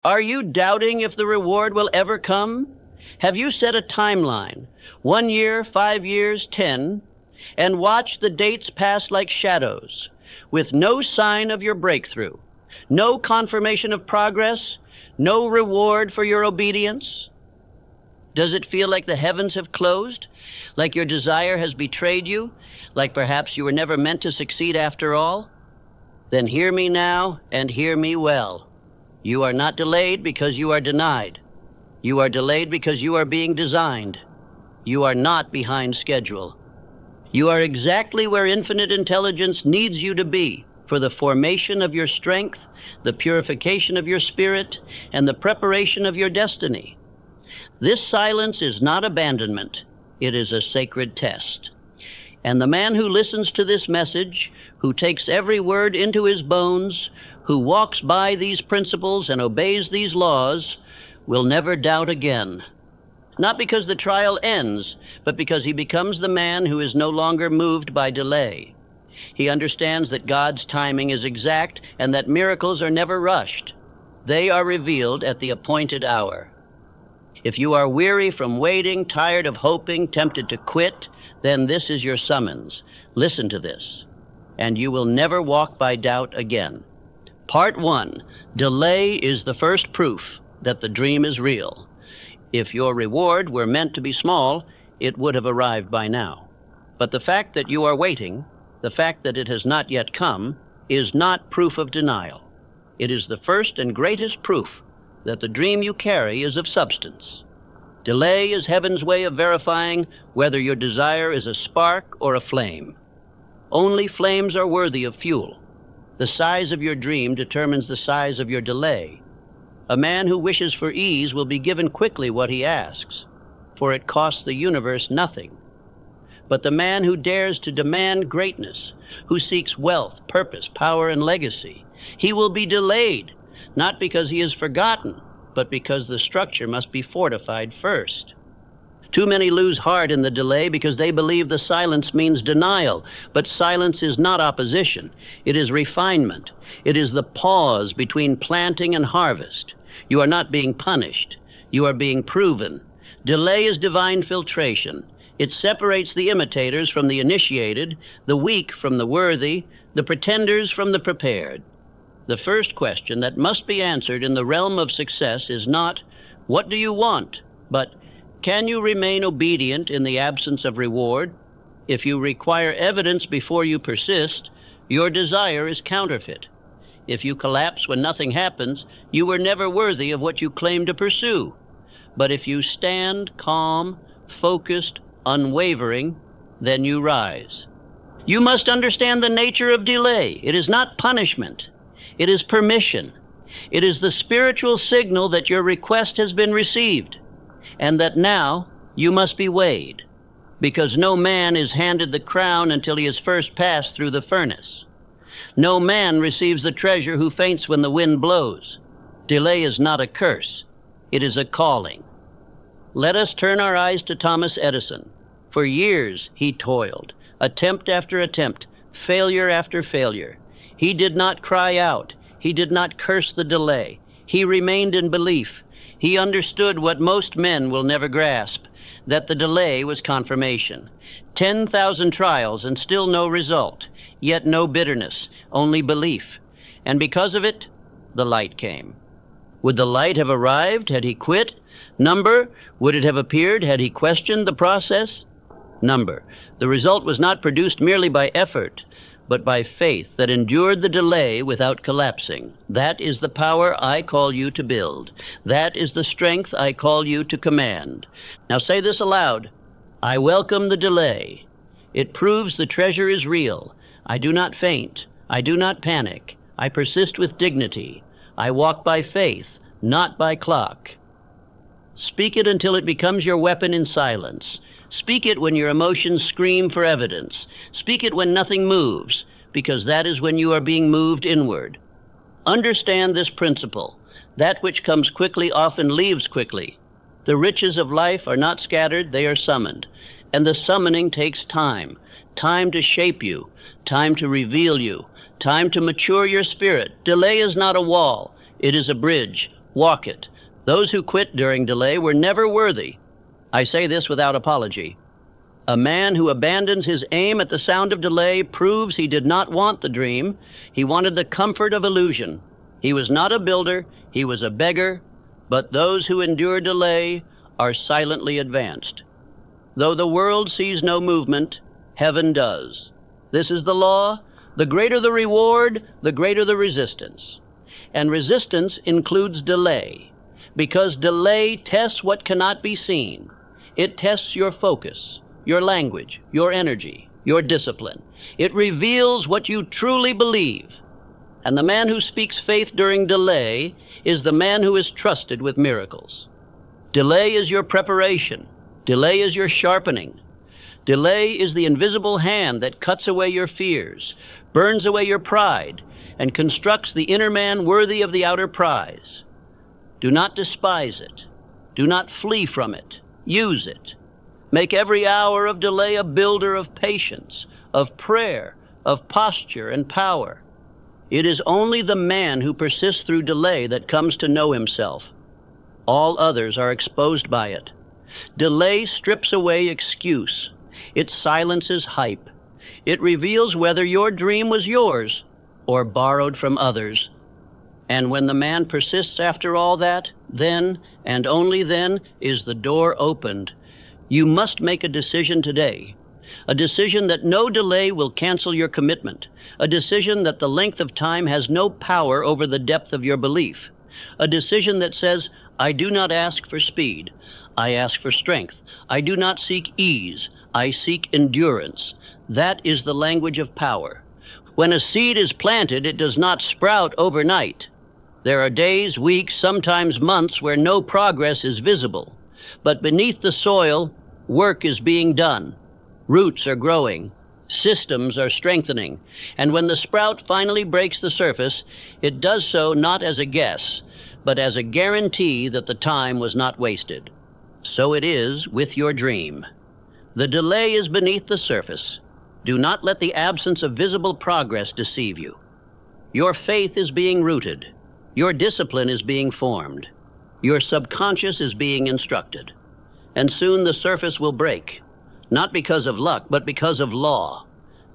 Are you doubting if the reward will ever come? Have you set a timeline, 1 year, 5 years, 10, and watch the dates pass like shadows, with no sign of your breakthrough, no confirmation of progress, no reward for your obedience? Does it feel like the heavens have closed, like your desire has betrayed you, like perhaps you were never meant to succeed after all? Then hear me now, and hear me well. You are not delayed because you are denied. You are delayed because you are being designed. You are not behind schedule. You are exactly where infinite intelligence needs you to be for the formation of your strength, the purification of your spirit, and the preparation of your destiny. This silence is not abandonment. It is a sacred test. And the man who listens to this message, who takes every word into his bones, who walks by these principles and obeys these laws, will never doubt again. Not because the trial ends, but because he becomes the man who is no longer moved by delay. He understands that God's timing is exact and that miracles are never rushed. They are revealed at the appointed hour. If you are weary from waiting, tired of hoping, tempted to quit, then this is your summons. Listen to this, and you will never walk by doubt again. Part 1, delay is the first proof that the dream is real. If your reward were meant to be small, it would have arrived by now. But the fact that you are waiting, the fact that it has not yet come, is not proof of denial. It is the first and greatest proof that the dream you carry is of substance. Delay is heaven's way of verifying whether your desire is a spark or a flame. Only flames are worthy of fuel. The size of your dream determines the size of your delay. A man who wishes for ease will be given quickly what he asks, for it costs the universe nothing. But the man who dares to demand greatness, who seeks wealth, purpose, power, and legacy, he will be delayed, not because he is forgotten, but because the structure must be fortified first. Too many lose heart in the delay because they believe the silence means denial. But silence is not opposition. It is refinement. It is the pause between planting and harvest. You are not being punished. You are being proven. Delay is divine filtration. It separates the imitators from the initiated, the weak from the worthy, the pretenders from the prepared. The first question that must be answered in the realm of success is not, what do you want? But, can you remain obedient in the absence of reward? If you require evidence before you persist, your desire is counterfeit. If you collapse when nothing happens, you were never worthy of what you claim to pursue. But if you stand calm, focused, unwavering, then you rise. You must understand the nature of delay. It is not punishment. It is permission. It is the spiritual signal that your request has been received, and that now you must be weighed, because no man is handed the crown until he has first passed through the furnace. No man receives the treasure who faints when the wind blows. Delay is not a curse. It is a calling. Let us turn our eyes to Thomas Edison. For years he toiled, attempt after attempt, failure after failure. He did not cry out. He did not curse the delay. He remained in belief. He understood what most men will never grasp, that the delay was confirmation. 10,000 trials and still no result, yet no bitterness, only belief. And because of it, the light came. Would the light have arrived had he quit? Number, would it have appeared had he questioned the process? Number, the result was not produced merely by effort, but by faith that endured the delay without collapsing. That is the power I call you to build. That is the strength I call you to command. Now say this aloud. I welcome the delay. It proves the treasure is real. I do not faint. I do not panic. I persist with dignity. I walk by faith, not by clock. Speak it until it becomes your weapon in silence. Speak it when your emotions scream for evidence. Speak it when nothing moves, because that is when you are being moved inward. Understand this principle. That which comes quickly often leaves quickly. The riches of life are not scattered, they are summoned. And the summoning takes time. Time to shape you, time to reveal you, time to mature your spirit. Delay is not a wall, it is a bridge. Walk it. Those who quit during delay were never worthy. I say this without apology. A man who abandons his aim at the sound of delay proves he did not want the dream. He wanted the comfort of illusion. He was not a builder, he was a beggar, but those who endure delay are silently advanced. Though the world sees no movement, heaven does. This is the law. The greater the reward, the greater the resistance. And resistance includes delay, because delay tests what cannot be seen. It tests your focus, your language, your energy, your discipline. It reveals what you truly believe. And the man who speaks faith during delay is the man who is trusted with miracles. Delay is your preparation. Delay is your sharpening. Delay is the invisible hand that cuts away your fears, burns away your pride, and constructs the inner man worthy of the outer prize. Do not despise it. Do not flee from it. Use it. Make every hour of delay a builder of patience, of prayer, of posture and power. It is only the man who persists through delay that comes to know himself. All others are exposed by it. Delay strips away excuse. It silences hype. It reveals whether your dream was yours or borrowed from others. And when the man persists after all that, then, and only then, is the door opened. You must make a decision today. A decision that no delay will cancel your commitment. A decision that the length of time has no power over the depth of your belief. A decision that says, I do not ask for speed. I ask for strength. I do not seek ease. I seek endurance. That is the language of power. When a seed is planted, it does not sprout overnight. There are days, weeks, sometimes months where no progress is visible. But beneath the soil, work is being done. Roots are growing. Systems are strengthening. And when the sprout finally breaks the surface, it does so not as a guess, but as a guarantee that the time was not wasted. So it is with your dream. The delay is beneath the surface. Do not let the absence of visible progress deceive you. Your faith is being rooted. Your discipline is being formed. Your subconscious is being instructed. And soon the surface will break, not because of luck, but because of law.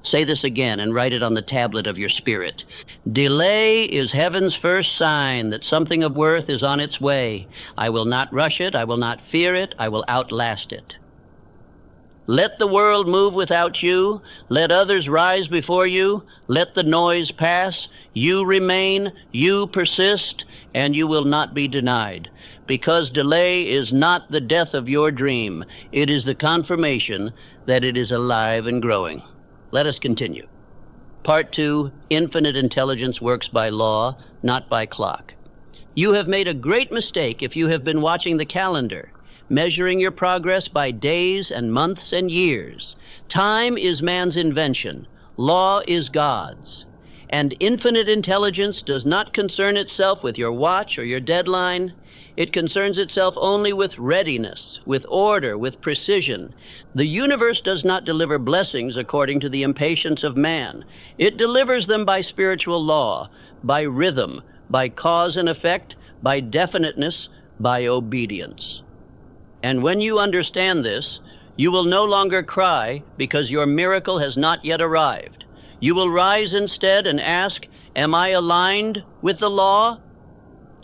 Say this again and write it on the tablet of your spirit. Delay is heaven's first sign that something of worth is on its way. I will not rush it. I will not fear it. I will outlast it. Let the world move without you. Let others rise before you. Let the noise pass. You remain, you persist, and you will not be denied. Because delay is not the death of your dream. It is the confirmation that it is alive and growing. Let us continue. Part 2, Infinite Intelligence Works by Law, not by Clock. You have made a great mistake if you have been watching the calendar, measuring your progress by days and months and years. Time is man's invention. Law is God's. And infinite intelligence does not concern itself with your watch or your deadline. It concerns itself only with readiness, with order, with precision. The universe does not deliver blessings according to the impatience of man. It delivers them by spiritual law, by rhythm, by cause and effect, by definiteness, by obedience. And when you understand this, you will no longer cry because your miracle has not yet arrived. You will rise instead and ask, am I aligned with the law?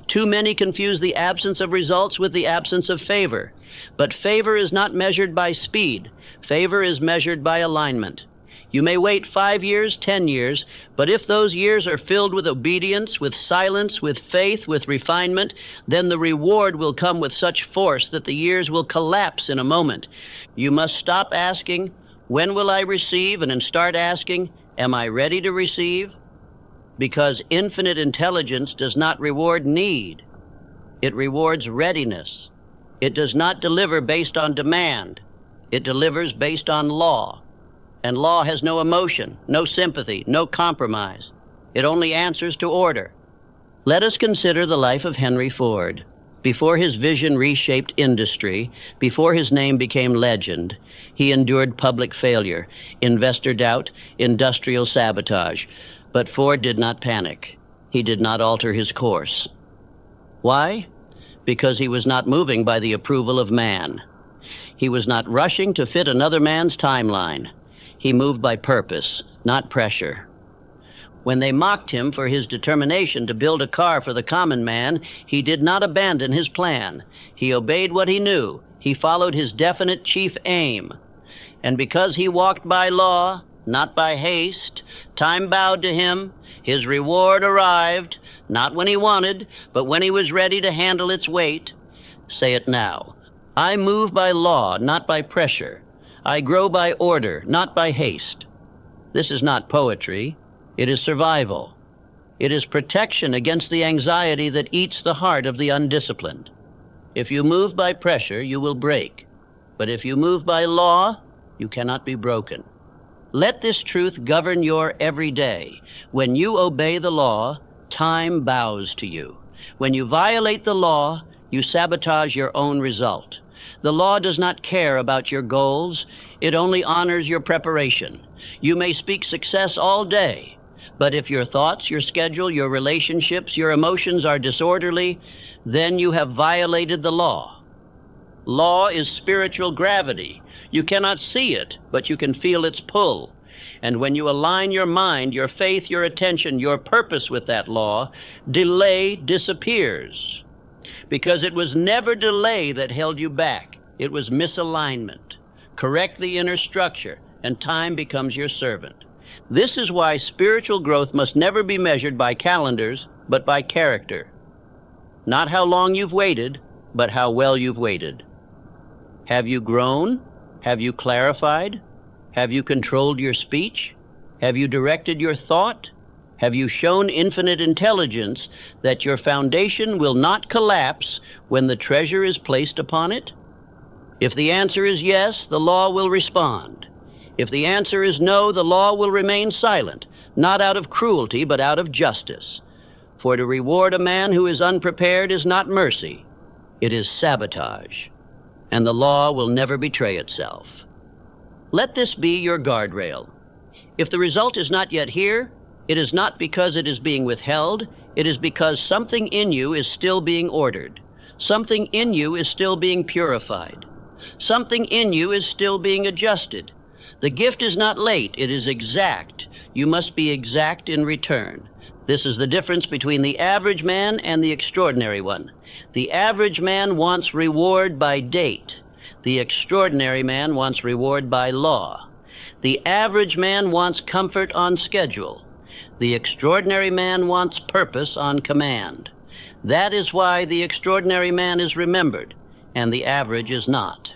Too many confuse the absence of results with the absence of favor. But favor is not measured by speed. Favor is measured by alignment. You may wait 5 years, 10 years, but if those years are filled with obedience, with silence, with faith, with refinement, then the reward will come with such force that the years will collapse in a moment. You must stop asking, when will I receive? And then start asking, am I ready to receive? Because infinite intelligence does not reward need. It rewards readiness. It does not deliver based on demand. It delivers based on law. And law has no emotion, no sympathy, no compromise. It only answers to order. Let us consider the life of Henry Ford. Before his vision reshaped industry, before his name became legend, he endured public failure, investor doubt, industrial sabotage. But Ford did not panic. He did not alter his course. Why? Because he was not moving by the approval of man. He was not rushing to fit another man's timeline. He moved by purpose, not pressure. When they mocked him for his determination to build a car for the common man, he did not abandon his plan. He obeyed what he knew. He followed his definite chief aim. And because he walked by law, not by haste, time bowed to him. His reward arrived, not when he wanted, but when he was ready to handle its weight. Say it now. I move by law, not by pressure. I grow by order, not by haste. This is not poetry. It is survival. It is protection against the anxiety that eats the heart of the undisciplined. If you move by pressure, you will break. But if you move by law, you cannot be broken. Let this truth govern your every day. When you obey the law, time bows to you. When you violate the law, you sabotage your own result. The law does not care about your goals. It only honors your preparation. You may speak success all day, but if your thoughts, your schedule, your relationships, your emotions are disorderly, then you have violated the law. Law is spiritual gravity. You cannot see it, but you can feel its pull. And when you align your mind, your faith, your attention, your purpose with that law, delay disappears. Because it was never delay that held you back. It was misalignment. Correct the inner structure, and time becomes your servant. This is why spiritual growth must never be measured by calendars, but by character. Not how long you've waited, but how well you've waited. Have you grown? Have you clarified? Have you controlled your speech? Have you directed your thought? Have you shown infinite intelligence that your foundation will not collapse when the treasure is placed upon it? If the answer is yes, the law will respond. If the answer is no, the law will remain silent, not out of cruelty, but out of justice. For to reward a man who is unprepared is not mercy, it is sabotage. And the law will never betray itself. Let this be your guardrail. If the result is not yet here, it is not because it is being withheld, it is because something in you is still being ordered. Something in you is still being purified. Something in you is still being adjusted. The gift is not late, it is exact. You must be exact in return. This is the difference between the average man and the extraordinary one. The average man wants reward by date. The extraordinary man wants reward by law. The average man wants comfort on schedule. The extraordinary man wants purpose on command. That is why the extraordinary man is remembered, and the average is not.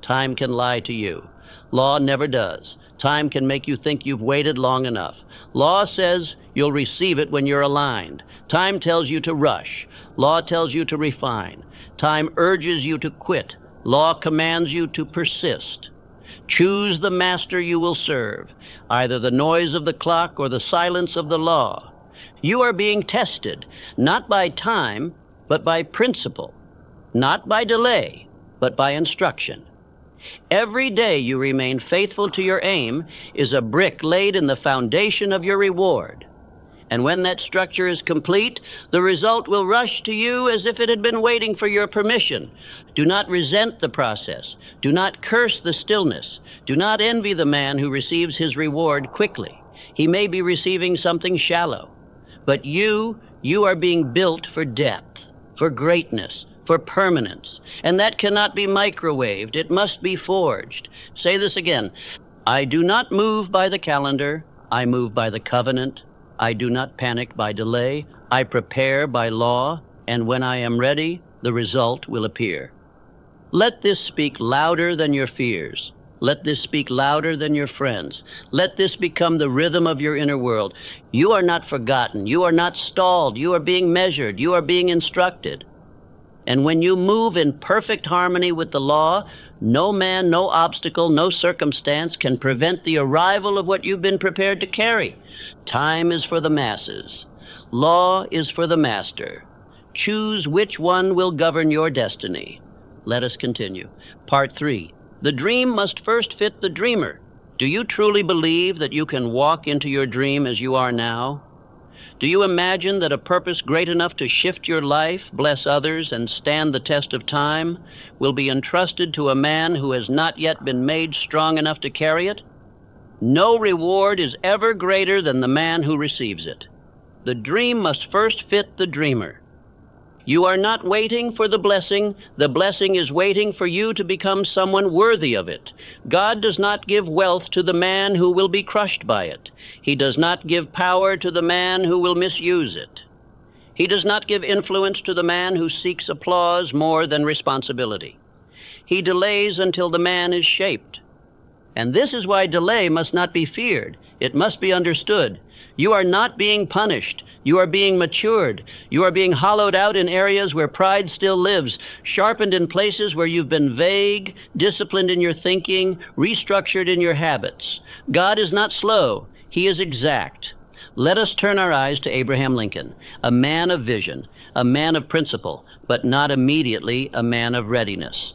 Time can lie to you. Law never does. Time can make you think you've waited long enough. Law says you'll receive it when you're aligned. Time tells you to rush. Law tells you to refine. Time urges you to quit. Law commands you to persist. Choose the master you will serve, either the noise of the clock or the silence of the law. You are being tested, not by time, but by principle. Not by delay, but by instruction. Every day you remain faithful to your aim is a brick laid in the foundation of your reward. And when that structure is complete, the result will rush to you as if it had been waiting for your permission. Do not resent the process. Do not curse the stillness. Do not envy the man who receives his reward quickly. He may be receiving something shallow. But you are being built for depth, for greatness, for permanence. And that cannot be microwaved. It must be forged. Say this again. I do not move by the calendar. I move by the covenant. I do not panic by delay. I prepare by law. And when I am ready, the result will appear. Let this speak louder than your fears. Let this speak louder than your friends. Let this become the rhythm of your inner world. You are not forgotten. You are not stalled. You are being measured. You are being instructed. And when you move in perfect harmony with the law, no man, no obstacle, no circumstance can prevent the arrival of what you've been prepared to carry. Time is for the masses. Law is for the master. Choose which one will govern your destiny. Let us continue. Part 3. The dream must first fit the dreamer. Do you truly believe that you can walk into your dream as you are now? Do you imagine that a purpose great enough to shift your life, bless others, and stand the test of time will be entrusted to a man who has not yet been made strong enough to carry it? No reward is ever greater than the man who receives it. The dream must first fit the dreamer. You are not waiting for the blessing is waiting for you to become someone worthy of it. God does not give wealth to the man who will be crushed by it. He does not give power to the man who will misuse it. He does not give influence to the man who seeks applause more than responsibility. He delays until the man is shaped. And this is why delay must not be feared. It must be understood. You are not being punished. You are being matured. You are being hollowed out in areas where pride still lives, sharpened in places where you've been vague, disciplined in your thinking, restructured in your habits. God is not slow. He is exact. Let us turn our eyes to Abraham Lincoln, a man of vision, a man of principle, but not immediately a man of readiness.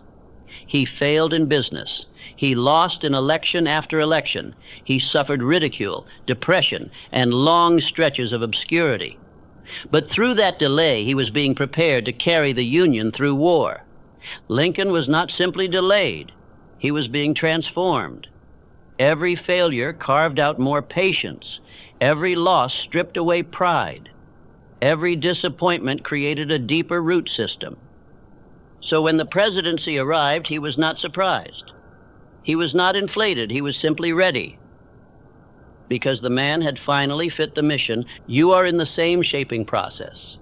He failed in business. He lost in election after election. He suffered ridicule, depression, and long stretches of obscurity. But through that delay, he was being prepared to carry the Union through war. Lincoln was not simply delayed. He was being transformed. Every failure carved out more patience. Every loss stripped away pride. Every disappointment created a deeper root system. So when the presidency arrived, he was not surprised. He was not inflated. He was simply ready. Because the man had finally fit the mission, you are in the same shaping process.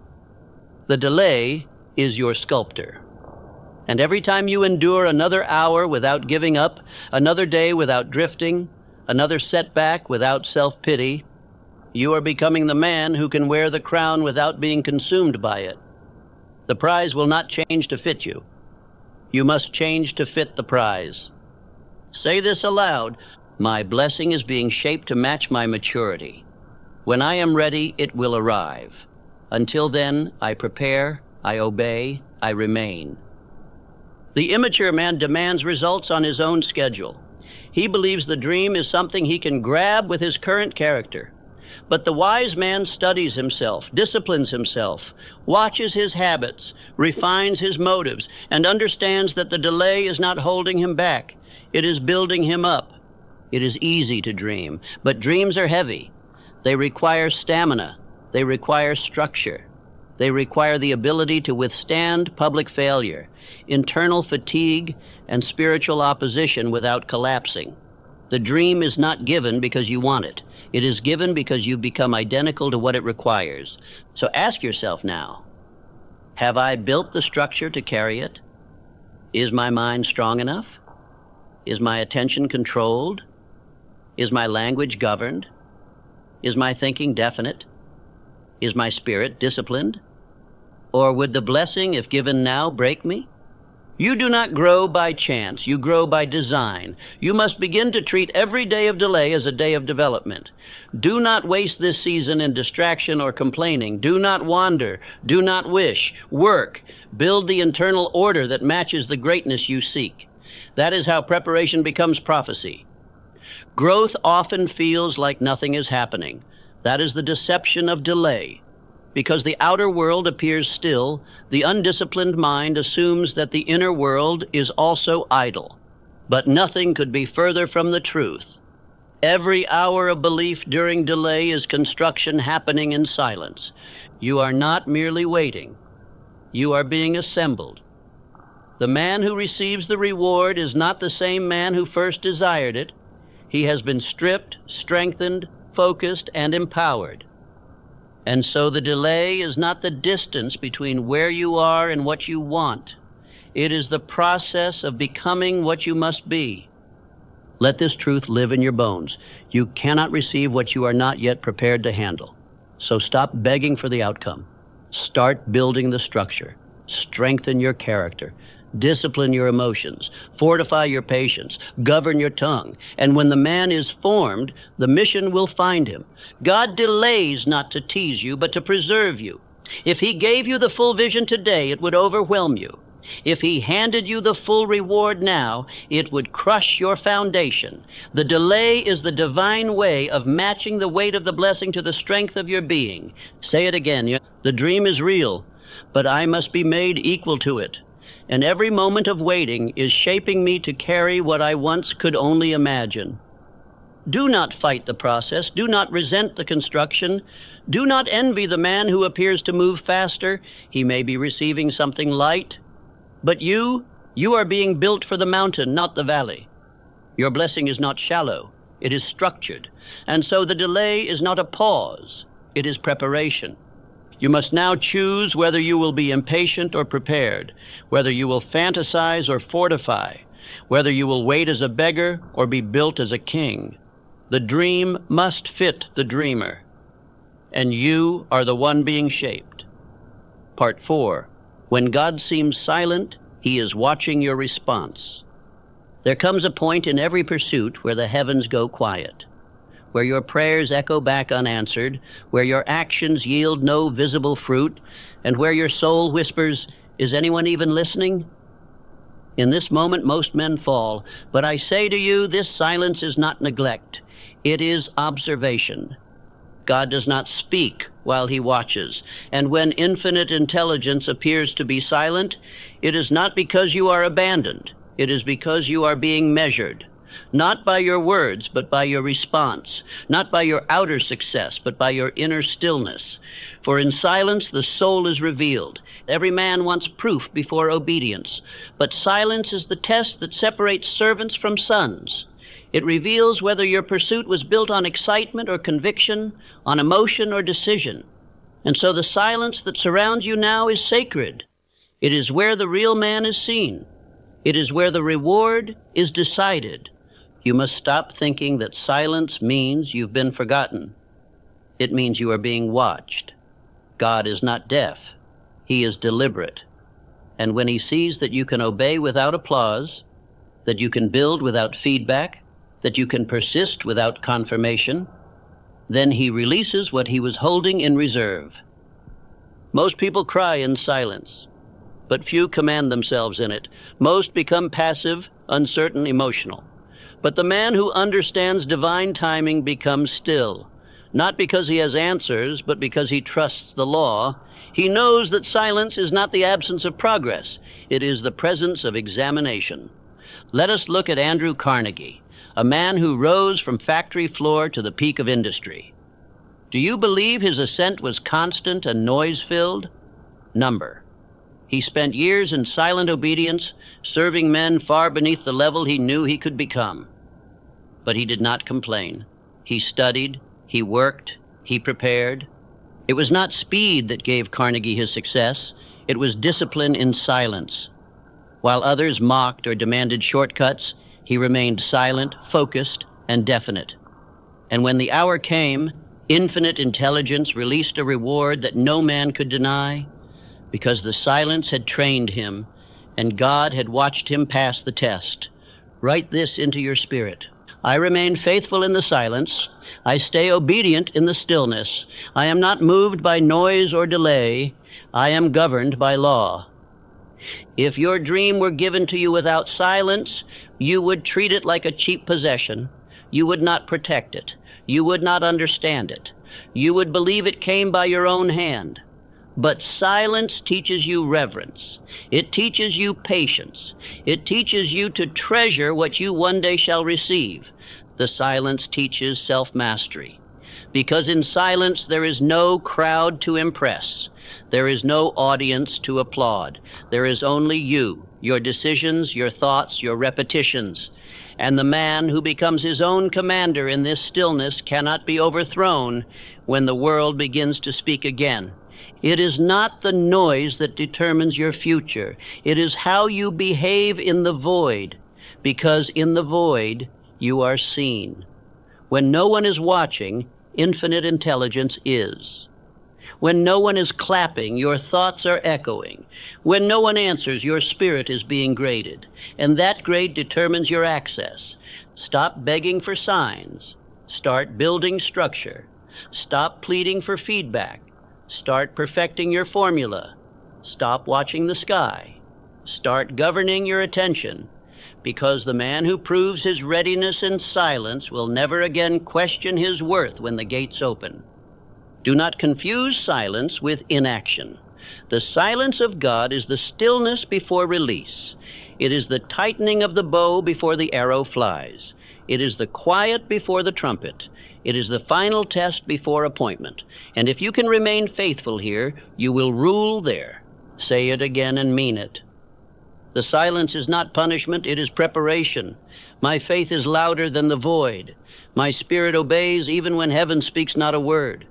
The delay is your sculptor. And every time you endure another hour without giving up, another day without drifting, another setback without self-pity, you are becoming the man who can wear the crown without being consumed by it. The prize will not change to fit you. You must change to fit the prize. Say this aloud: my blessing is being shaped to match my maturity. When I am ready, it will arrive. Until then, I prepare, I obey, I remain. The immature man demands results on his own schedule. He believes the dream is something he can grab with his current character. But the wise man studies himself, disciplines himself, watches his habits, refines his motives, and understands that the delay is not holding him back. It is building him up. It is easy to dream, but dreams are heavy. They require stamina. They require structure. They require the ability to withstand public failure, internal fatigue, and spiritual opposition without collapsing. The dream is not given because you want it. It is given because you've become identical to what it requires. So ask yourself now, have I built the structure to carry it? Is my mind strong enough? Is my attention controlled? Is my language governed? Is my thinking definite? Is my spirit disciplined? Or would the blessing, if given now, break me? You do not grow by chance. You grow by design. You must begin to treat every day of delay as a day of development. Do not waste this season in distraction or complaining. Do not wander. Do not wish. Work. Build the internal order that matches the greatness you seek. That is how preparation becomes prophecy. Growth often feels like nothing is happening. That is the deception of delay. Because the outer world appears still, the undisciplined mind assumes that the inner world is also idle. But nothing could be further from the truth. Every hour of belief during delay is construction happening in silence. You are not merely waiting. You are being assembled. The man who receives the reward is not the same man who first desired it. He has been stripped, strengthened, focused, and empowered. And so the delay is not the distance between where you are and what you want. It is the process of becoming what you must be. Let this truth live in your bones. You cannot receive what you are not yet prepared to handle. So stop begging for the outcome. Start building the structure. Strengthen your character. Discipline your emotions, fortify your patience, govern your tongue, and when the man is formed, the mission will find him. God delays not to tease you, but to preserve you. If he gave you the full vision today, it would overwhelm you. If he handed you the full reward now, it would crush your foundation. The delay is the divine way of matching the weight of the blessing to the strength of your being. Say it again. The dream is real, but I must be made equal to it. And every moment of waiting is shaping me to carry what I once could only imagine. Do not fight the process. Do not resent the construction. Do not envy the man who appears to move faster. He may be receiving something light. But you are being built for the mountain, not the valley. Your blessing is not shallow. It is structured. And so the delay is not a pause. It is preparation. You must now choose whether you will be impatient or prepared, whether you will fantasize or fortify, whether you will wait as a beggar or be built as a king. The dream must fit the dreamer, and you are the one being shaped. Part 4. When God seems silent, he is watching your response. There comes a point in every pursuit where the heavens go quiet, where your prayers echo back unanswered, where your actions yield no visible fruit, and where your soul whispers, "Is anyone even listening?" In this moment most men fall, but I say to you, this silence is not neglect. It is observation. God does not speak while he watches, and when infinite intelligence appears to be silent, it is not because you are abandoned. It is because you are being measured, not by your words, but by your response, not by your outer success, but by your inner stillness. For in silence the soul is revealed. Every man wants proof before obedience, but silence is the test that separates servants from sons. It reveals whether your pursuit was built on excitement or conviction, on emotion or decision. And so the silence that surrounds you now is sacred. It is where the real man is seen. It is where the reward is decided. You must stop thinking that silence means you've been forgotten. It means you are being watched. God is not deaf. He is deliberate. And when he sees that you can obey without applause, that you can build without feedback, that you can persist without confirmation, then he releases what he was holding in reserve. Most people cry in silence, but few command themselves in it. Most become passive, uncertain, emotional. But the man who understands divine timing becomes still, not because he has answers, but because he trusts the law. He knows that silence is not the absence of progress. It is the presence of examination. Let us look at Andrew Carnegie, a man who rose from factory floor to the peak of industry. Do you believe his ascent was constant and noise-filled? Number. He spent years in silent obedience, serving men far beneath the level he knew he could become. But he did not complain. He studied, he worked, he prepared. It was not speed that gave Carnegie his success. It was discipline in silence. While others mocked or demanded shortcuts, he remained silent, focused, and definite. And when the hour came, infinite intelligence released a reward that no man could deny, because the silence had trained him, and God had watched him pass the test. Write this into your spirit. I remain faithful in the silence. I stay obedient in the stillness. I am not moved by noise or delay. I am governed by law. If your dream were given to you without silence, you would treat it like a cheap possession. You would not protect it. You would not understand it. You would believe it came by your own hand. But silence teaches you reverence. It teaches you patience. It teaches you to treasure what you one day shall receive. The silence teaches self-mastery. Because in silence there is no crowd to impress. There is no audience to applaud. There is only you, your decisions, your thoughts, your repetitions. And the man who becomes his own commander in this stillness cannot be overthrown when the world begins to speak again. It is not the noise that determines your future. It is how you behave in the void, because in the void you are seen. When no one is watching, infinite intelligence is. When no one is clapping, your thoughts are echoing. When no one answers, your spirit is being graded, and that grade determines your access. Stop begging for signs. Start building structure. Stop pleading for feedback. Start perfecting your formula. Stop watching the sky. Start governing your attention, because the man who proves his readiness in silence will never again question his worth when the gates open. Do not confuse silence with inaction. The silence of God is the stillness before release. It is the tightening of the bow before the arrow flies. It is the quiet before the trumpet. It is the final test before appointment. And if you can remain faithful here, you will rule there. Say it again and mean it. The silence is not punishment, it is preparation. My faith is louder than the void. My spirit obeys even when heaven speaks not a word.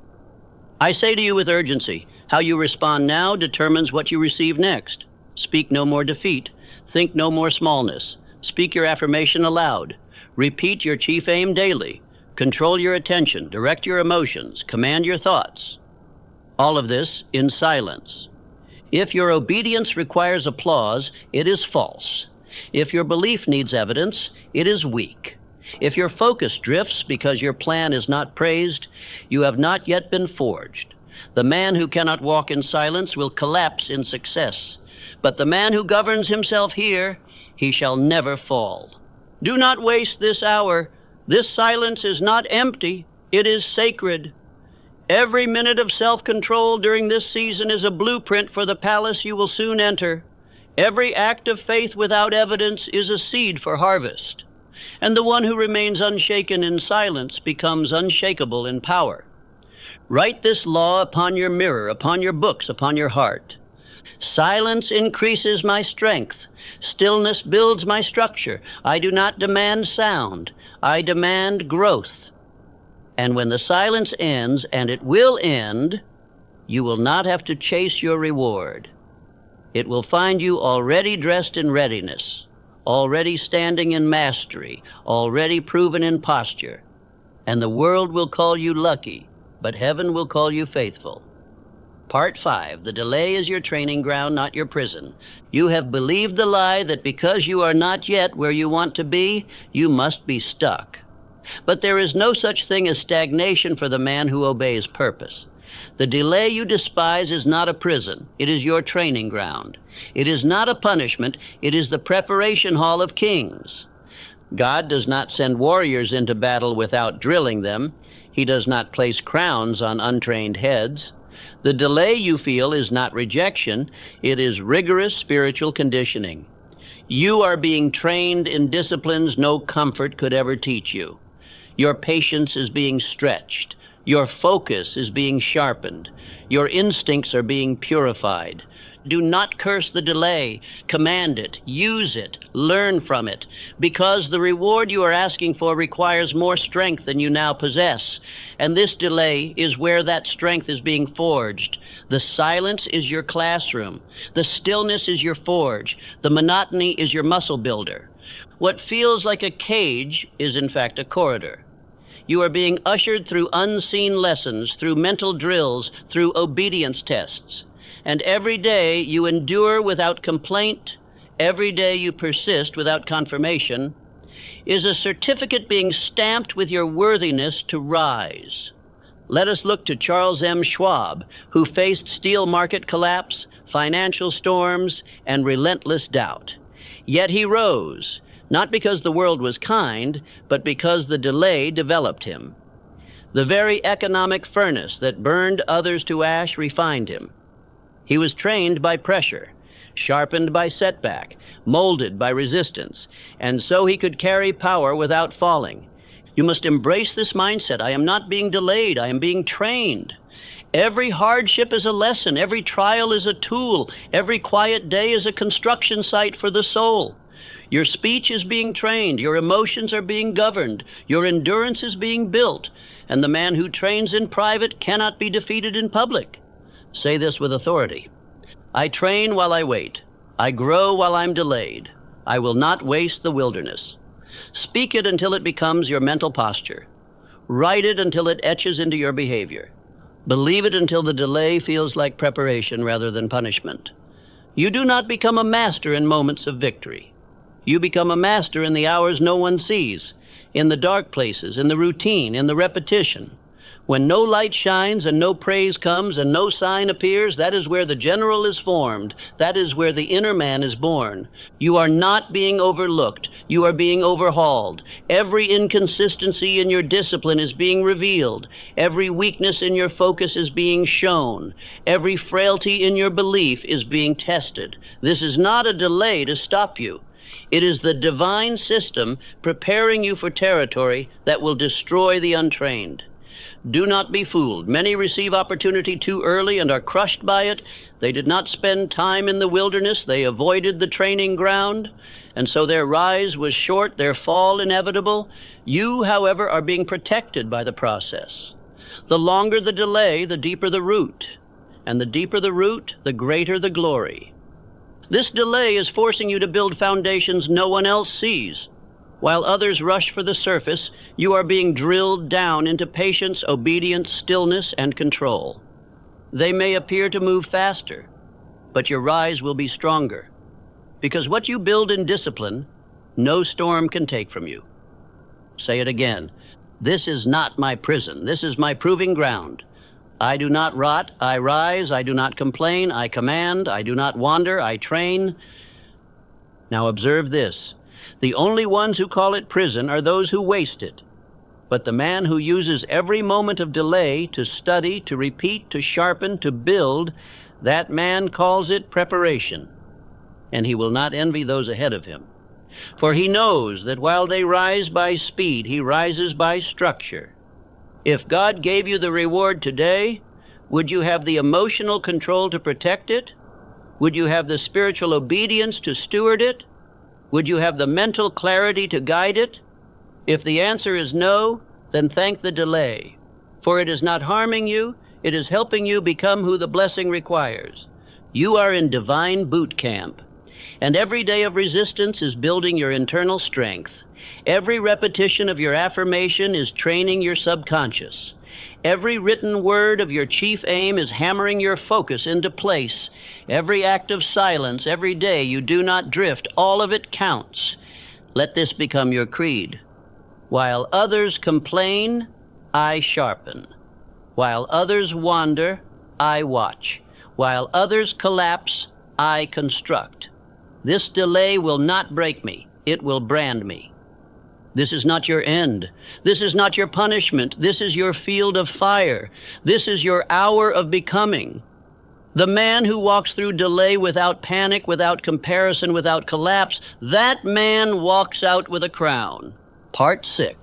I say to you with urgency, how you respond now determines what you receive next. Speak no more defeat. Think no more smallness. Speak your affirmation aloud. Repeat your chief aim daily. Control your attention. Direct your emotions. Command your thoughts. All of this in silence. If your obedience requires applause, it is false. If your belief needs evidence, it is weak. If your focus drifts because your plan is not praised, you have not yet been forged. The man who cannot walk in silence will collapse in success. But the man who governs himself here, he shall never fall. Do not waste this hour. This silence is not empty, it is sacred. Every minute of self-control during this season is a blueprint for the palace you will soon enter. Every act of faith without evidence is a seed for harvest. And the one who remains unshaken in silence becomes unshakable in power. Write this law upon your mirror, upon your books, upon your heart. Silence increases my strength. Stillness builds my structure. I do not demand sound. I demand growth. And when the silence ends, and it will end, you will not have to chase your reward. It will find you already dressed in readiness, already standing in mastery, already proven in posture. And the world will call you lucky, but heaven will call you faithful. Part 5. The delay is your training ground, not your prison. You have believed the lie that because you are not yet where you want to be, you must be stuck. But there is no such thing as stagnation for the man who obeys purpose. The delay you despise is not a prison. It is your training ground. It is not a punishment. It is the preparation hall of kings. God does not send warriors into battle without drilling them. He does not place crowns on untrained heads. The delay you feel is not rejection. It is rigorous spiritual conditioning. You are being trained in disciplines no comfort could ever teach you. Your patience is being stretched. Your focus is being sharpened. Your instincts are being purified. Do not curse the delay. Command it. Use it. Learn from it. Because the reward you are asking for requires more strength than you now possess. And this delay is where that strength is being forged. The silence is your classroom. The stillness is your forge. The monotony is your muscle builder. What feels like a cage is in fact a corridor. You are being ushered through unseen lessons, through mental drills, through obedience tests. And every day you endure without complaint, every day you persist without confirmation, is a certificate being stamped with your worthiness to rise. Let us look to Charles M. Schwab, who faced steel market collapse, financial storms, and relentless doubt. Yet he rose, not because the world was kind, but because the delay developed him. The very economic furnace that burned others to ash refined him. He was trained by pressure, sharpened by setback, molded by resistance, and so he could carry power without falling. You must embrace this mindset. I am not being delayed, I am being trained. Every hardship is a lesson, every trial is a tool, every quiet day is a construction site for the soul. Your speech is being trained, your emotions are being governed, your endurance is being built, and the man who trains in private cannot be defeated in public. Say this with authority. I train while I wait. I grow while I'm delayed. I will not waste the wilderness. Speak it until it becomes your mental posture. Write it until it etches into your behavior. Believe it until the delay feels like preparation rather than punishment. You do not become a master in moments of victory. You become a master in the hours no one sees, in the dark places, in the routine, in the repetition. When no light shines and no praise comes and no sign appears, that is where the general is formed. That is where the inner man is born. You are not being overlooked. You are being overhauled. Every inconsistency in your discipline is being revealed. Every weakness in your focus is being shown. Every frailty in your belief is being tested. This is not a delay to stop you. It is the divine system preparing you for territory that will destroy the untrained. Do not be fooled. Many receive opportunity too early and are crushed by it. They did not spend time in the wilderness. They avoided the training ground, and so their rise was short, their fall inevitable. You, however, are being protected by the process. The longer the delay, the deeper the root, and the deeper the root, the greater the glory. This delay is forcing you to build foundations no one else sees. While others rush for the surface, you are being drilled down into patience, obedience, stillness, and control. They may appear to move faster, but your rise will be stronger, because what you build in discipline, no storm can take from you. Say it again. This is not my prison. This is my proving ground. I do not rot. I rise. I do not complain. I command. I do not wander. I train. Now observe this. The only ones who call it prison are those who waste it. But the man who uses every moment of delay to study, to repeat, to sharpen, to build, that man calls it preparation. And he will not envy those ahead of him. For he knows that while they rise by speed, he rises by structure. If God gave you the reward today, would you have the emotional control to protect it? Would you have the spiritual obedience to steward it? Would you have the mental clarity to guide it? If the answer is no, then thank the delay, for it is not harming you, it is helping you become who the blessing requires. You are in divine boot camp, and every day of resistance is building your internal strength. Every repetition of your affirmation is training your subconscious. Every written word of your chief aim is hammering your focus into place. Every act of silence, every day you do not drift, all of it counts. Let this become your creed. While others complain, I sharpen. While others wander, I watch. While others collapse, I construct. This delay will not break me. It will brand me. This is not your end. This is not your punishment. This is your field of fire. This is your hour of becoming. The man who walks through delay without panic, without comparison, without collapse, that man walks out with a crown. Part 6.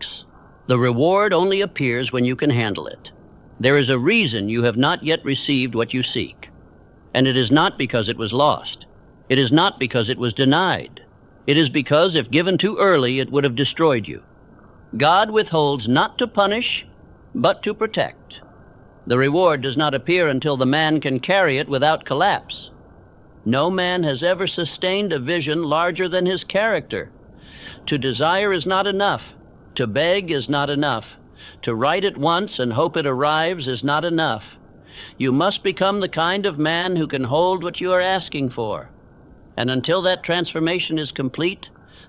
The reward only appears when you can handle it. There is a reason you have not yet received what you seek. And it is not because it was lost. It is not because it was denied. It is because if given too early, it would have destroyed you. God withholds not to punish, but to protect. The reward does not appear until the man can carry it without collapse. No man has ever sustained a vision larger than his character. To desire is not enough. To beg is not enough. To write it once and hope it arrives is not enough. You must become the kind of man who can hold what you are asking for. And until that transformation is complete,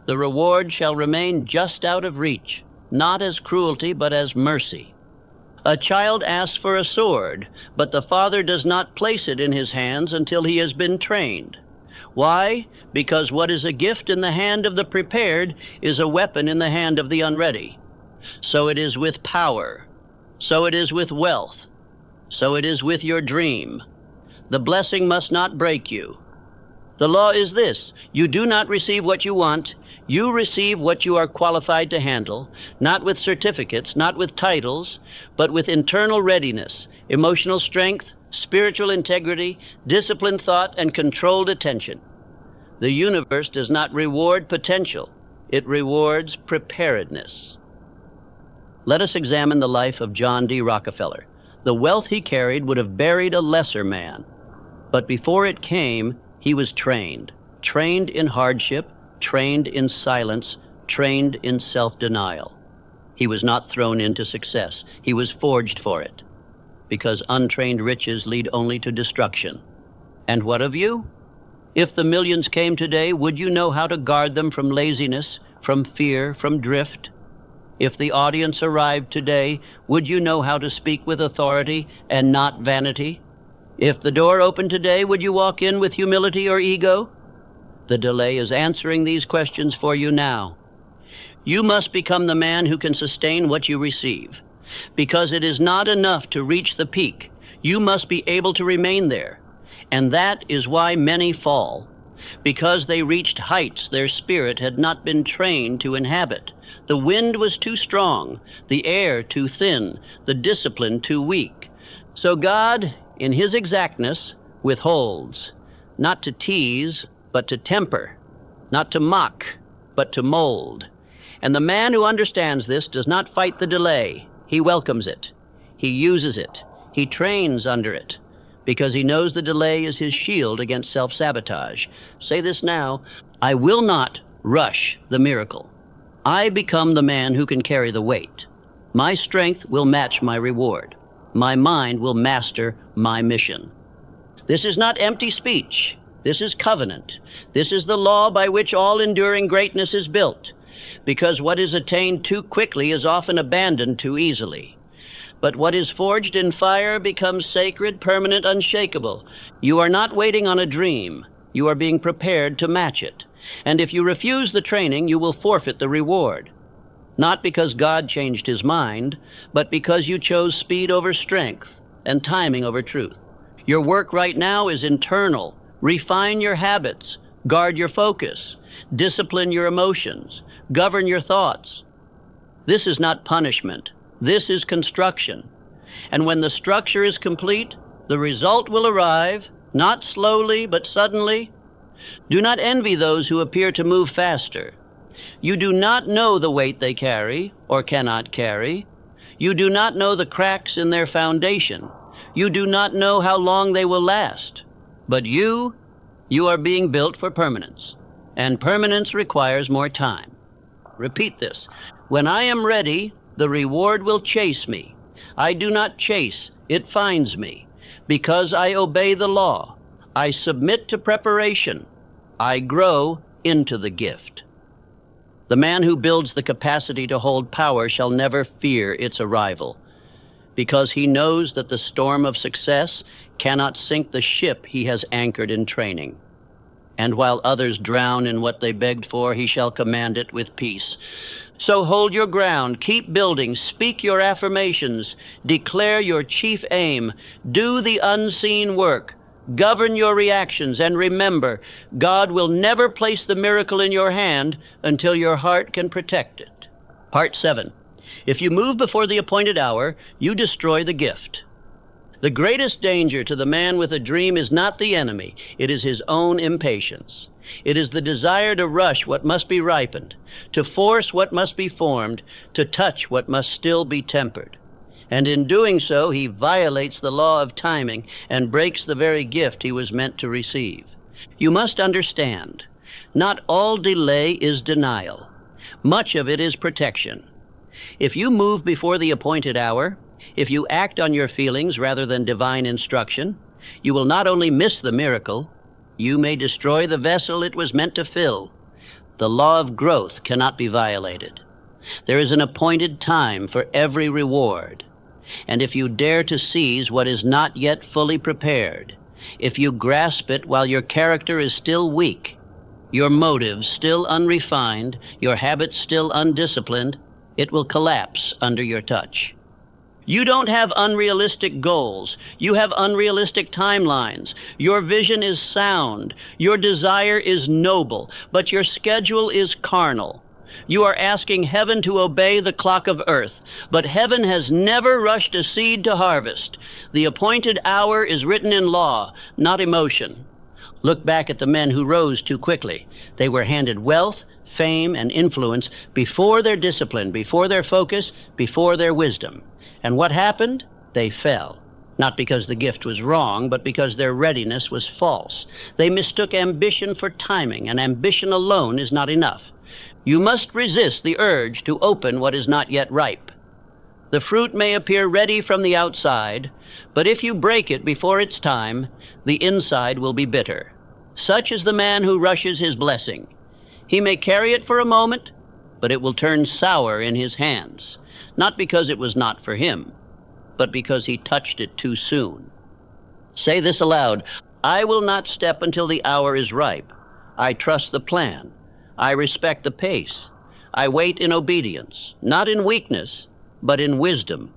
the reward shall remain just out of reach, not as cruelty, but as mercy. A child asks for a sword, but the father does not place it in his hands until he has been trained. Why? Because what is a gift in the hand of the prepared is a weapon in the hand of the unready. So it is with power. So it is with wealth. So it is with your dream. The blessing must not break you. The law is this: you do not receive what you want. You receive what you are qualified to handle, not with certificates, not with titles, but with internal readiness, emotional strength, spiritual integrity, disciplined thought, and controlled attention. The universe does not reward potential. It rewards preparedness. Let us examine the life of John D. Rockefeller. The wealth he carried would have buried a lesser man. But before it came, he was trained in hardship, trained in silence, trained in self-denial. He was not thrown into success. He was forged for it, because untrained riches lead only to destruction. And what of you? If the millions came today, would you know how to guard them from laziness, from fear, from drift? If the audience arrived today, would you know how to speak with authority and not vanity? If the door opened today, would you walk in with humility or ego? The delay is answering these questions for you now. You must become the man who can sustain what you receive, because it is not enough to reach the peak. You must be able to remain there. And that is why many fall, because they reached heights their spirit had not been trained to inhabit. The wind was too strong, the air too thin, the discipline too weak. So God, in his exactness, withholds, not to tease, but to temper, not to mock, but to mold. And the man who understands this does not fight the delay. He welcomes it. He uses it. He trains under it, because he knows the delay is his shield against self-sabotage. Say this now: I will not rush the miracle. I become the man who can carry the weight. My strength will match my reward. My mind will master my mission. This is not empty speech. This is covenant. This is the law by which all enduring greatness is built, because what is attained too quickly is often abandoned too easily. But what is forged in fire becomes sacred, permanent, unshakable. You are not waiting on a dream. You are being prepared to match it. And if you refuse the training, you will forfeit the reward. Not because God changed his mind, but because you chose speed over strength and timing over truth. Your work right now is internal. Refine your habits, guard your focus, discipline your emotions, govern your thoughts. This is not punishment. This is construction. And when the structure is complete, the result will arrive, not slowly, but suddenly. Do not envy those who appear to move faster. You do not know the weight they carry or cannot carry. You do not know the cracks in their foundation. You do not know how long they will last. But you are being built for permanence, and permanence requires more time. Repeat this: when I am ready, the reward will chase me. I do not chase, it finds me, because I obey the law. I submit to preparation. I grow into the gift. The man who builds the capacity to hold power shall never fear its arrival, because he knows that the storm of success cannot sink the ship he has anchored in training. And while others drown in what they begged for, he shall command it with peace. So hold your ground, keep building, speak your affirmations, declare your chief aim, do the unseen work, govern your reactions, and remember, God will never place the miracle in your hand until your heart can protect it. Part 7. If you move before the appointed hour, you destroy the gift. The greatest danger to the man with a dream is not the enemy, it is his own impatience. It is the desire to rush what must be ripened, to force what must be formed, to touch what must still be tempered. And in doing so, he violates the law of timing and breaks the very gift he was meant to receive. You must understand, not all delay is denial. Much of it is protection. If you move before the appointed hour, if you act on your feelings rather than divine instruction, you will not only miss the miracle, you may destroy the vessel it was meant to fill. The law of growth cannot be violated. There is an appointed time for every reward. And if you dare to seize what is not yet fully prepared, if you grasp it while your character is still weak, your motives still unrefined, your habits still undisciplined, it will collapse under your touch. You don't have unrealistic goals. You have unrealistic timelines. Your vision is sound. Your desire is noble, but your schedule is carnal. You are asking heaven to obey the clock of earth, but heaven has never rushed a seed to harvest. The appointed hour is written in law, not emotion. Look back at the men who rose too quickly. They were handed wealth, fame, and influence before their discipline, before their focus, before their wisdom. And what happened? They fell. Not because the gift was wrong, but because their readiness was false. They mistook ambition for timing, and ambition alone is not enough. You must resist the urge to open what is not yet ripe. The fruit may appear ready from the outside, but if you break it before its time, the inside will be bitter. Such is the man who rushes his blessing. He may carry it for a moment, but it will turn sour in his hands, not because it was not for him, but because he touched it too soon. Say this aloud: I will not step until the hour is ripe. I trust the plan. I respect the pace. I wait in obedience, not in weakness, but in wisdom.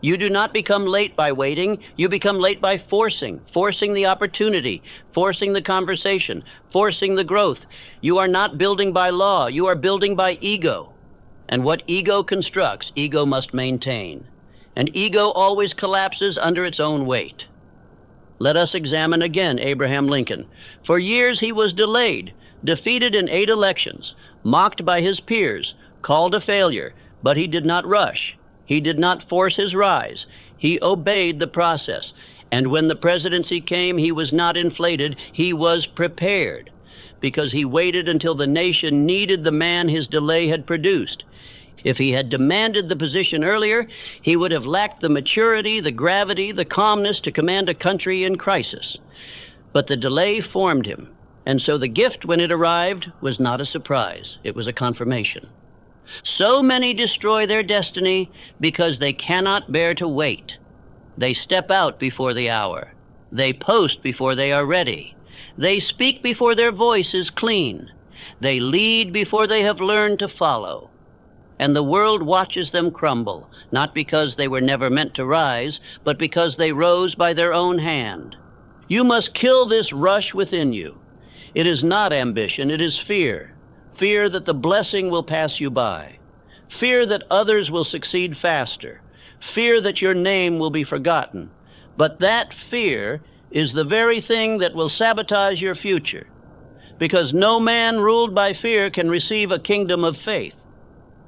You do not become late by waiting. You become late by forcing the opportunity, forcing the conversation, forcing the growth. You are not building by law. You are building by ego. And what ego constructs, ego must maintain. And ego always collapses under its own weight. Let us examine again Abraham Lincoln. For years he was delayed, defeated in 8 elections, mocked by his peers, called a failure, but he did not rush. He did not force his rise. He obeyed the process. And when the presidency came, he was not inflated. He was prepared, because he waited until the nation needed the man his delay had produced. If he had demanded the position earlier, he would have lacked the maturity, the gravity, the calmness to command a country in crisis. But the delay formed him, and so the gift, when it arrived, was not a surprise. It was a confirmation. So many destroy their destiny because they cannot bear to wait. They step out before the hour. They post before they are ready. They speak before their voice is clean. They lead before they have learned to follow. And the world watches them crumble, not because they were never meant to rise, but because they rose by their own hand. You must kill this rush within you. It is not ambition, it is fear. Fear that the blessing will pass you by. Fear that others will succeed faster. Fear that your name will be forgotten. But that fear is the very thing that will sabotage your future, because no man ruled by fear can receive a kingdom of faith.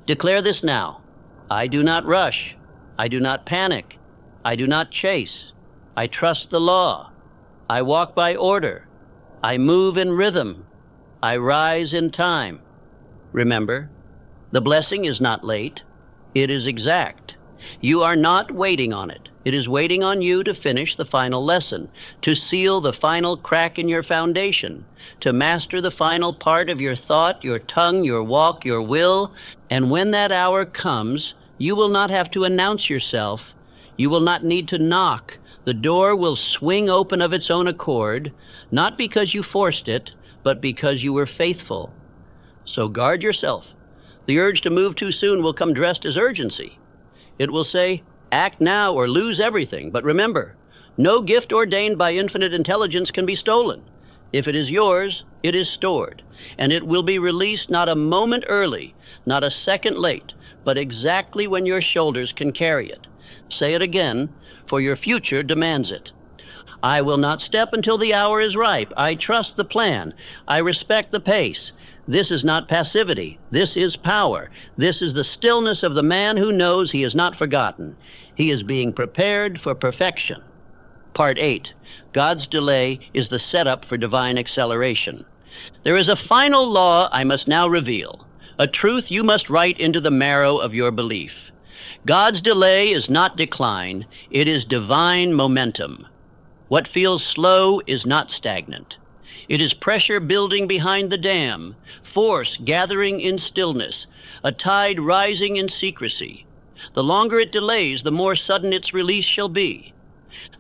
Declare this now: I do not rush. I do not panic. I do not chase. I trust the law. I walk by order. I move in rhythm. I rise in time. Remember, the blessing is not late. It is exact. You are not waiting on it. It is waiting on you to finish the final lesson, to seal the final crack in your foundation, to master the final part of your thought, your tongue, your walk, your will. And when that hour comes, you will not have to announce yourself. You will not need to knock. The door will swing open of its own accord, not because you forced it, but because you were faithful. So guard yourself. The urge to move too soon will come dressed as urgency. It will say, act now or lose everything. But remember, no gift ordained by infinite intelligence can be stolen. If it is yours, it is stored, and it will be released not a moment early, not a second late, but exactly when your shoulders can carry it. Say it again, for your future demands it. I will not step until the hour is ripe. I trust the plan. I respect the pace. This is not passivity. This is power. This is the stillness of the man who knows he is not forgotten. He is being prepared for perfection. Part 8. God's delay is the setup for divine acceleration. There is a final law I must now reveal, a truth you must write into the marrow of your belief. God's delay is not decline. It is divine momentum. What feels slow is not stagnant. It is pressure building behind the dam, force gathering in stillness, a tide rising in secrecy. The longer it delays, the more sudden its release shall be.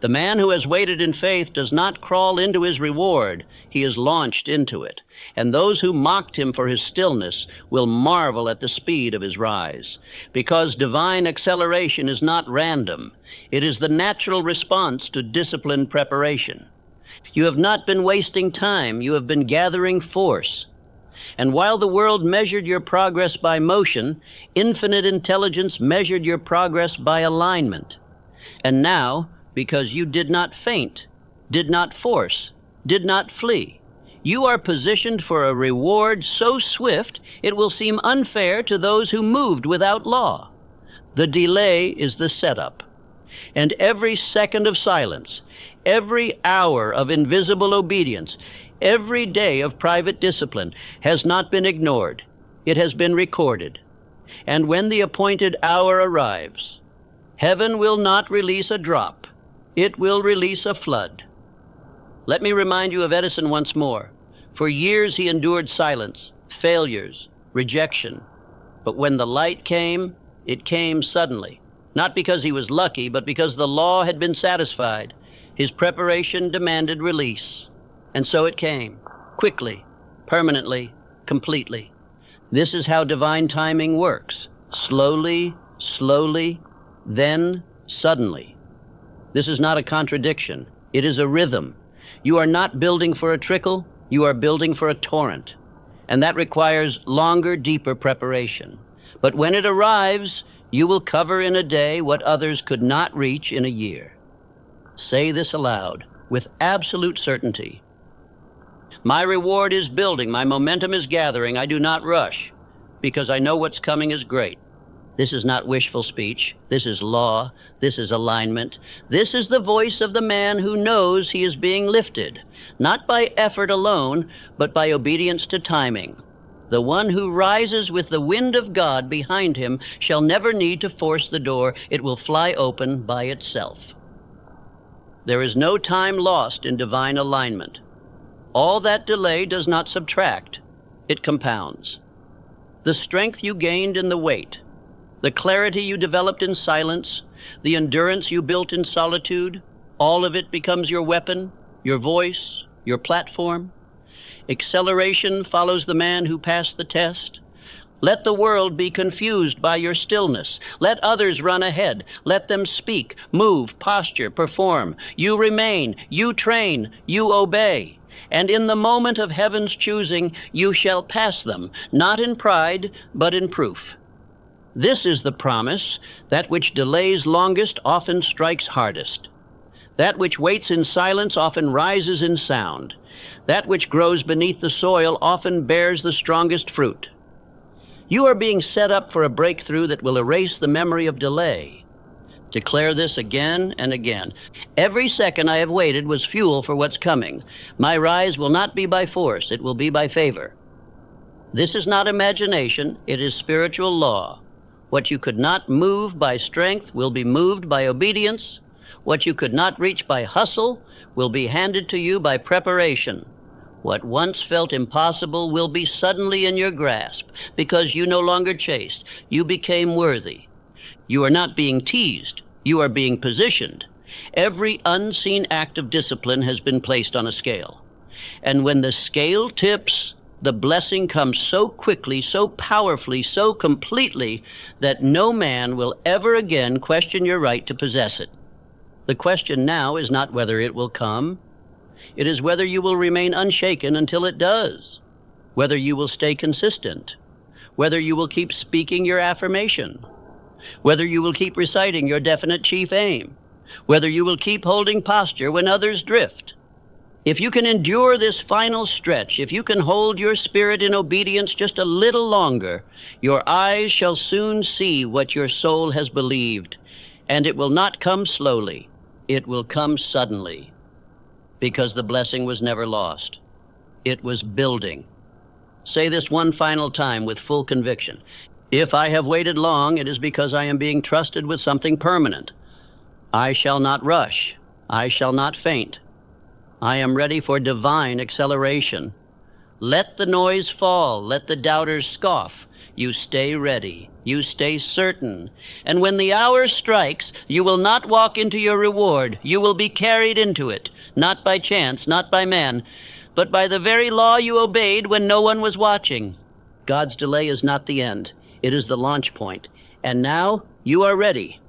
The man who has waited in faith does not crawl into his reward. He is launched into it. And those who mocked him for his stillness will marvel at the speed of his rise. Because divine acceleration is not random. It is the natural response to disciplined preparation. You have not been wasting time. You have been gathering force. And while the world measured your progress by motion, infinite intelligence measured your progress by alignment. And now, because you did not faint, did not force, did not flee, you are positioned for a reward so swift it will seem unfair to those who moved without law. The delay is the setup. And every second of silence, every hour of invisible obedience, every day of private discipline has not been ignored. It has been recorded. And when the appointed hour arrives, heaven will not release a drop. It will release a flood. Let me remind you of Edison once more. For years he endured silence, failures, rejection, But when the light came, it came suddenly, not because he was lucky, but because the law had been satisfied. His preparation demanded release. And so it came, quickly, permanently, completely. This is how divine timing works. Slowly, slowly, then suddenly. This is not a contradiction. It is a rhythm. You are not building for a trickle, you are building for a torrent. And that requires longer, deeper preparation. But when it arrives, you will cover in a day what others could not reach in a year. Say this aloud, with absolute certainty. My reward is building, my momentum is gathering, I do not rush, because I know what's coming is great. This is not wishful speech, this is law, this is alignment. This is the voice of the man who knows he is being lifted, not by effort alone, but by obedience to timing. The one who rises with the wind of God behind him shall never need to force the door, it will fly open by itself. There is no time lost in divine alignment. All that delay does not subtract, it compounds. The strength you gained in the wait, the clarity you developed in silence, the endurance you built in solitude, all of it becomes your weapon, your voice, your platform. Acceleration follows the man who passed the test. Let the world be confused by your stillness. Let others run ahead. Let them speak, move, posture, perform. You remain, you train, you obey. And in the moment of heaven's choosing, you shall pass them, not in pride, but in proof. This is the promise: that which delays longest often strikes hardest. That which waits in silence often rises in sound. That which grows beneath the soil often bears the strongest fruit. You are being set up for a breakthrough that will erase the memory of delay. Declare this again and again. Every second I have waited was fuel for what's coming. My rise will not be by force, it will be by favor. This is not imagination, it is spiritual law. What you could not move by strength will be moved by obedience. What you could not reach by hustle will be handed to you by preparation. What once felt impossible will be suddenly in your grasp, because you no longer chased. You became worthy. You are not being teased. You are being positioned. Every unseen act of discipline has been placed on a scale. And when the scale tips, the blessing comes so quickly, so powerfully, so completely, that no man will ever again question your right to possess it. The question now is not whether it will come. It is whether you will remain unshaken until it does, whether you will stay consistent, whether you will keep speaking your affirmation, whether you will keep reciting your definite chief aim, whether you will keep holding posture when others drift. If you can endure this final stretch, if you can hold your spirit in obedience just a little longer, your eyes shall soon see what your soul has believed, and it will not come slowly, it will come suddenly, because the blessing was never lost. It was building. Say this one final time with full conviction. If I have waited long, it is because I am being trusted with something permanent. I shall not rush. I shall not faint. I am ready for divine acceleration. Let the noise fall. Let the doubters scoff. You stay ready. You stay certain. And when the hour strikes, you will not walk into your reward. You will be carried into it, not by chance, not by man, but by the very law you obeyed when no one was watching. God's delay is not the end. It is the launch point. And now you are ready.